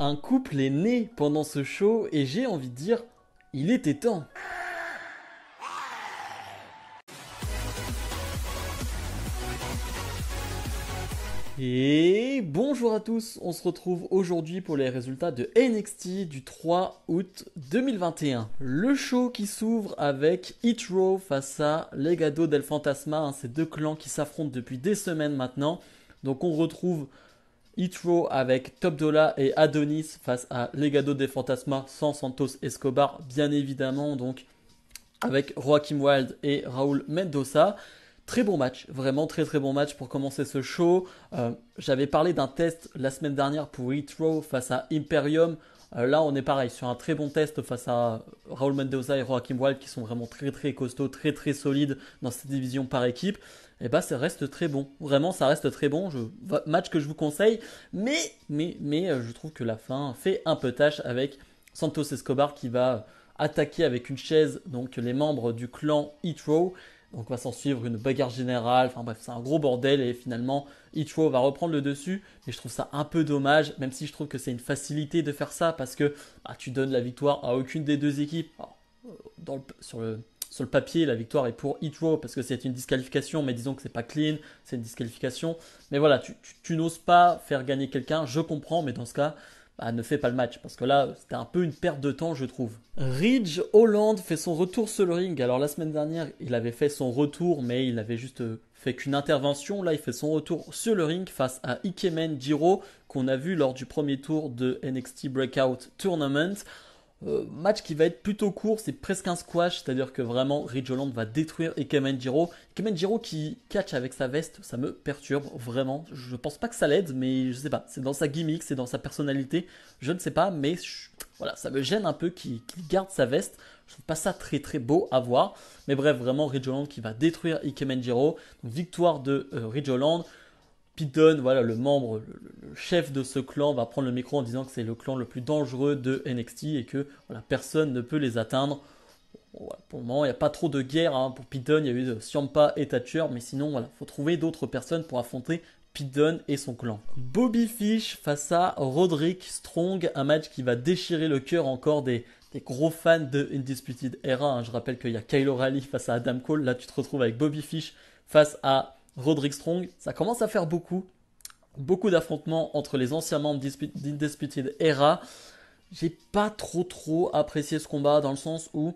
Un couple est né pendant ce show et j'ai envie de dire, il était temps. Et bonjour à tous, on se retrouve aujourd'hui pour les résultats de NXT du 3 août 2021. Le show qui s'ouvre avec Hit Row face à Legado del Fantasma, ces deux clans qui s'affrontent depuis des semaines maintenant. Donc on retrouve Hit Row avec Top Dollar et Adonis face à Legado del Fantasma sans Santos Escobar bien évidemment, donc avec Joaquim Wilde et Raúl Mendoza. Très bon match, vraiment très bon match pour commencer ce show. J'avais parlé d'un test la semaine dernière pour Hit Row face à Imperium. Là on est pareil sur un très bon test face à Raúl Mendoza et Joaquim Wilde qui sont vraiment très costauds, très solides dans cette division par équipe. Et bah ça reste très bon, vraiment ça reste très bon, match que je vous conseille, mais je trouve que la fin fait un peu tâche avec Santos Escobar qui va attaquer avec une chaise donc les membres du clan Hit Row. Donc va s'en suivre une bagarre générale, enfin bref c'est un gros bordel et finalement Hit Row va reprendre le dessus. Et je trouve ça un peu dommage, même si je trouve que c'est une facilité de faire ça parce que tu donnes la victoire à aucune des deux équipes. Alors, sur le papier, la victoire est pour Hit Row parce que c'est une disqualification, mais disons que c'est pas clean, c'est une disqualification. Mais voilà, tu n'oses pas faire gagner quelqu'un, je comprends, mais dans ce cas, ne fais pas le match parce que là, c'était un peu une perte de temps, je trouve. Ridge Holland fait son retour sur le ring. Alors la semaine dernière, il avait fait son retour, mais il avait juste fait qu'une intervention. Là, il fait son retour sur le ring face à Ikemen Jiro qu'on a vu lors du premier tour de NXT Breakout Tournament. Match qui va être plutôt court, c'est presque un squash, c'est-à-dire que vraiment Ridge Holland va détruire Ikemen Jiro. Ikemen Jiro qui catch avec sa veste, ça me perturbe vraiment. Je pense pas que ça l'aide, mais je sais pas, c'est dans sa gimmick, c'est dans sa personnalité, je ne sais pas, mais voilà, ça me gêne un peu qu'il garde sa veste. Je trouve pas ça très beau à voir. Mais bref, vraiment Ridge Holland qui va détruire Ikemen Jiro. Donc, victoire de Ridge Holland. Pete Dunne, voilà, le membre, le chef de ce clan, va prendre le micro en disant que c'est le clan le plus dangereux de NXT et que voilà, personne ne peut les atteindre. Bon, voilà, pour le moment, il n'y a pas trop de guerre pour Pete Dunne. Il y a eu Ciampa et Thatcher, mais sinon, voilà, faut trouver d'autres personnes pour affronter Pete Dunne et son clan. Bobby Fish face à Roderick Strong, un match qui va déchirer le cœur encore des gros fans de Undisputed Era. Je rappelle qu'il y a Kyle O'Reilly face à Adam Cole. Là, tu te retrouves avec Bobby Fish face à Roderick Strong. Ça commence à faire beaucoup d'affrontements entre les anciens membres d'Undisputed Era. J'ai pas trop apprécié ce combat dans le sens où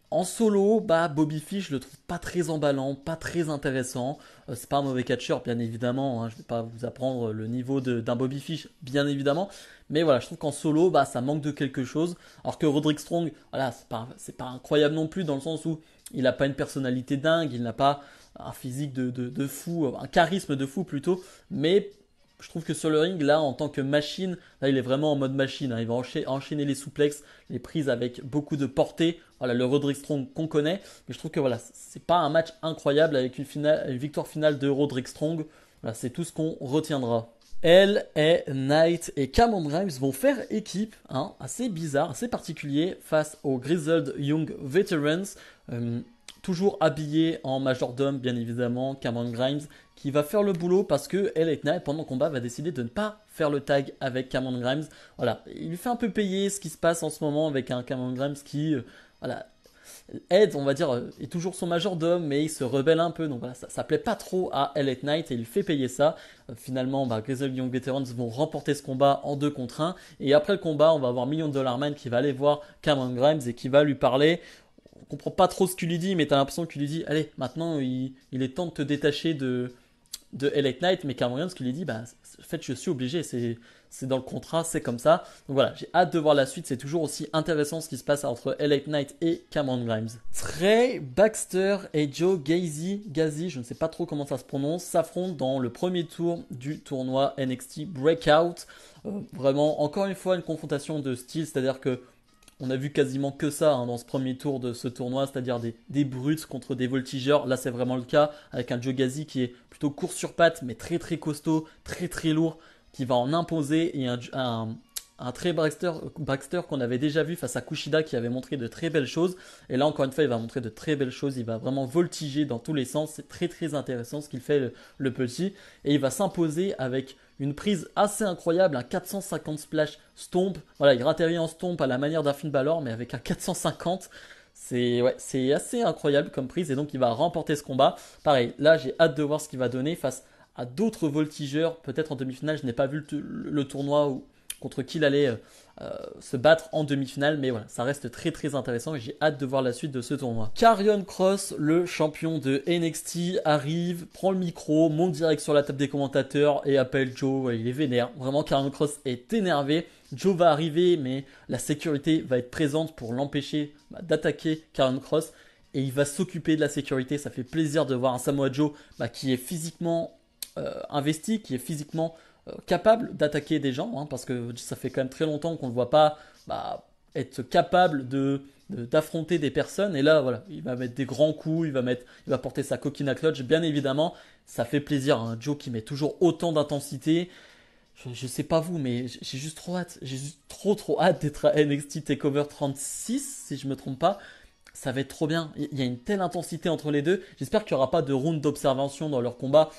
en solo, Bobby Fish, je le trouve pas très emballant, pas très intéressant. C'est pas un mauvais catcheur, bien évidemment. Je vais pas vous apprendre le niveau d'un Bobby Fish, bien évidemment. Mais voilà, je trouve qu'en solo, ça manque de quelque chose. Alors que Roderick Strong, voilà, c'est pas incroyable non plus dans le sens où il n'a pas une personnalité dingue, il n'a pas un physique de fou, un charisme de fou plutôt. Mais je trouve que sur le ring, là, en tant que machine, là, il est vraiment en mode machine. Il va enchaîner les souplexes, les prises avec beaucoup de portée. Voilà, le Roderick Strong qu'on connaît. Mais je trouve que voilà, c'est pas un match incroyable avec une victoire finale de Roderick Strong. Voilà, c'est tout ce qu'on retiendra. LA Knight et Cameron Grimes vont faire équipe, assez bizarre, assez particulier, face aux Grizzled Young Veterans. Toujours habillé en majordome, bien évidemment, Cameron Grimes, qui va faire le boulot parce que LA Knight, pendant le combat, va décider de ne pas faire le tag avec Cameron Grimes. Voilà, il lui fait un peu payer ce qui se passe en ce moment avec un Cameron Grimes qui, Ed, on va dire, est toujours son majordome, mais il se rebelle un peu. Donc voilà, ça plaît pas trop à LA Knight et il fait payer ça. Finalement, Grizzled Young Veterans vont remporter ce combat en 2 contre 1. Et après le combat, on va avoir Million Dollar Man qui va aller voir Cameron Grimes et qui va lui parler. On comprend pas trop ce qu'il lui dit, mais t'as l'impression qu'il lui dit allez, maintenant il est temps de te détacher de LA Knight. Mais Cameron Grimes qui lui dit en fait, je suis obligé, c'est dans le contrat, c'est comme ça. Donc voilà, j'ai hâte de voir la suite. C'est toujours aussi intéressant ce qui se passe entre LA Knight et Cameron Grimes. Trey Baxter et Joe Gacy, je ne sais pas trop comment ça se prononce, s'affrontent dans le premier tour du tournoi NXT Breakout. Vraiment, encore une fois, une confrontation de style, c'est-à-dire que on a vu quasiment que ça dans ce premier tour de ce tournoi, c'est-à-dire des brutes contre des voltigeurs. Là, c'est vraiment le cas avec un Joe Gacy qui est plutôt court sur pattes, mais très costaud, très lourd, qui va en imposer, et un Trey Baxter qu'on avait déjà vu face à Kushida qui avait montré de très belles choses. Et là, encore une fois, il va montrer de très belles choses. Il va vraiment voltiger dans tous les sens. C'est très intéressant ce qu'il fait, le petit. Et il va s'imposer avec une prise assez incroyable, un 450 splash stomp. Voilà, il atterrit en stomp à la manière d'un Finn Balor, mais avec un 450. C'est assez incroyable comme prise et donc il va remporter ce combat. Pareil, là j'ai hâte de voir ce qu'il va donner face à d'autres voltigeurs. Peut-être en demi-finale, je n'ai pas vu le tournoi ou contre qui il allait se battre en demi-finale. Mais voilà, ça reste très très intéressant et j'ai hâte de voir la suite de ce tournoi. Karrion Kross, le champion de NXT, arrive, prend le micro, monte direct sur la table des commentateurs et appelle Joe. Ouais, il est vénère. Vraiment, Karrion Kross est énervé. Joe va arriver, mais la sécurité va être présente pour l'empêcher d'attaquer Karrion Kross. Et il va s'occuper de la sécurité. Ça fait plaisir de voir un Samoa Joe qui est physiquement investi, qui est physiquement capable d'attaquer des gens, parce que ça fait quand même très longtemps qu'on ne le voit pas être capable d'affronter des personnes. Et là, voilà, il va mettre des grands coups, il va porter sa coquina clutch, bien évidemment. Ça fait plaisir, hein, Joe qui met toujours autant d'intensité. Je sais pas vous, mais j'ai juste trop hâte. J'ai juste trop hâte d'être à NXT TakeOver 36, si je me trompe pas. Ça va être trop bien. Il y a une telle intensité entre les deux. J'espère qu'il n'y aura pas de round d'observation dans leur combat.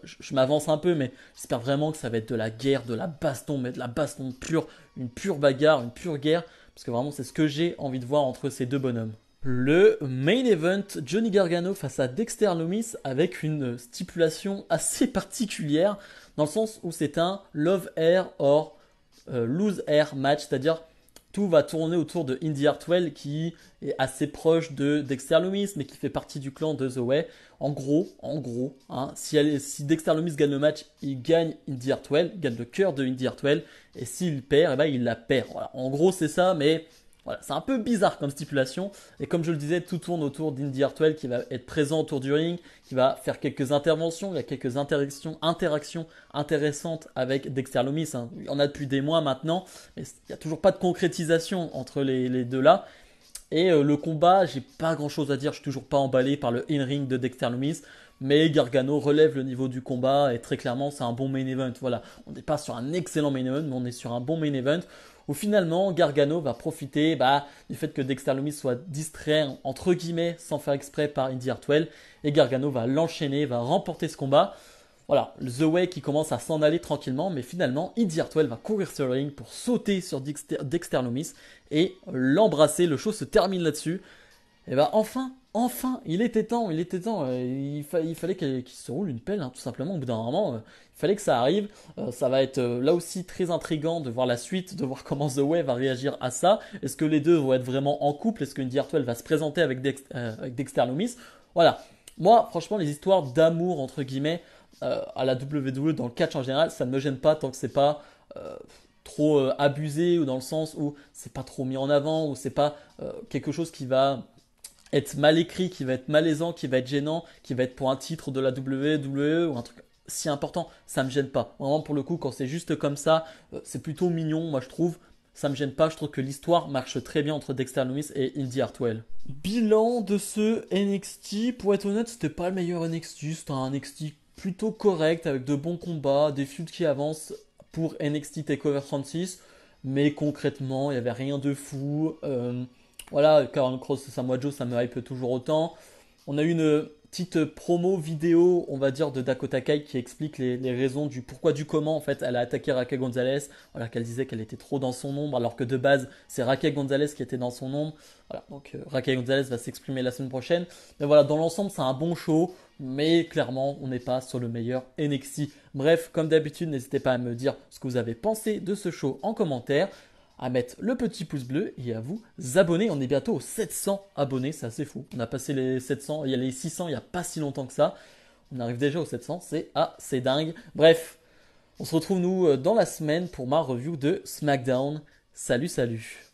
Je m'avance un peu, mais j'espère vraiment que ça va être de la guerre, de la baston, mais de la baston pure, une pure bagarre, une pure guerre. Parce que vraiment, c'est ce que j'ai envie de voir entre ces deux bonhommes. Le main event, Johnny Gargano face à Dexter Lumis avec une stipulation assez particulière, dans le sens où c'est un Love Air or Lose Air match, c'est-à-dire tout va tourner autour de Indy Hartwell qui est assez proche de Dexter Lumis mais qui fait partie du clan de The Way. En gros, hein, si Dexter Lumis gagne le match, il gagne Indy Hartwell, il gagne le cœur de Indy Hartwell, et s'il perd, eh ben, il la perd. Voilà. En gros, c'est ça, mais voilà, c'est un peu bizarre comme stipulation. Et comme je le disais, tout tourne autour d'Indy Hartwell qui va être présent autour du ring, qui va faire quelques interventions, il y a quelques interactions intéressantes avec Dexter Lumis. Hein. Il y en a depuis des mois maintenant, mais il n'y a toujours pas de concrétisation entre les deux là. Et le combat, j'ai pas grand chose à dire, je suis toujours pas emballé par le in-ring de Dexter Lumis. Mais Gargano relève le niveau du combat et très clairement c'est un bon main event. Voilà, on n'est pas sur un excellent main event, mais on est sur un bon main event où finalement Gargano va profiter du fait que Dexter Lumis soit distrait entre guillemets sans faire exprès par Indy Hartwell et Gargano va l'enchaîner, va remporter ce combat. Voilà, The Way qui commence à s'en aller tranquillement, mais finalement, Indy Hartwell va courir sur le ring pour sauter sur Dexter Lumis et l'embrasser. Le show se termine là-dessus. Et bah enfin, il était temps. Il fallait qu'il se roule une pelle, hein, tout simplement. Au bout d'un moment, il fallait que ça arrive. Ça va être là aussi très intriguant de voir la suite, de voir comment The Way va réagir à ça. Est-ce que les deux vont être vraiment en couple? Est-ce que Indy Hartwell va se présenter avec Dexter Lumis? Voilà. Moi, franchement, les histoires d'amour, entre guillemets, à la WWE dans le catch en général, ça ne me gêne pas tant que c'est pas trop abusé ou dans le sens où c'est pas trop mis en avant ou c'est pas quelque chose qui va être mal écrit, qui va être malaisant, qui va être gênant, qui va être pour un titre de la WWE ou un truc si important, ça me gêne pas. Vraiment pour le coup, quand c'est juste comme ça, c'est plutôt mignon, moi je trouve. Ça me gêne pas, je trouve que l'histoire marche très bien entre Dexter Lumis et Indy Hartwell. Bilan de ce NXT, pour être honnête, c'était pas le meilleur NXT, c'était un NXT plutôt correct avec de bons combats, des feuds qui avancent pour NXT TakeOver 36, mais concrètement, il n'y avait rien de fou. Voilà, Karrion Kross et Samoa Joe, ça me hype toujours autant. On a eu une petite promo vidéo, on va dire, de Dakota Kai qui explique les raisons du pourquoi du comment en fait elle a attaqué Raquel Gonzalez. Voilà, qu'elle disait qu'elle était trop dans son ombre alors que de base c'est Raquel Gonzalez qui était dans son ombre. Voilà, donc Raquel Gonzalez va s'exprimer la semaine prochaine. Mais voilà, dans l'ensemble c'est un bon show, mais clairement on n'est pas sur le meilleur NXT. Bref, comme d'habitude, n'hésitez pas à me dire ce que vous avez pensé de ce show en commentaire, à mettre le petit pouce bleu et à vous abonner. On est bientôt aux 700 abonnés, c'est assez fou. On a passé les 700, il y a les 600 il n'y a pas si longtemps que ça. On arrive déjà aux 700, c'est dingue. Bref, on se retrouve nous dans la semaine pour ma review de SmackDown. Salut.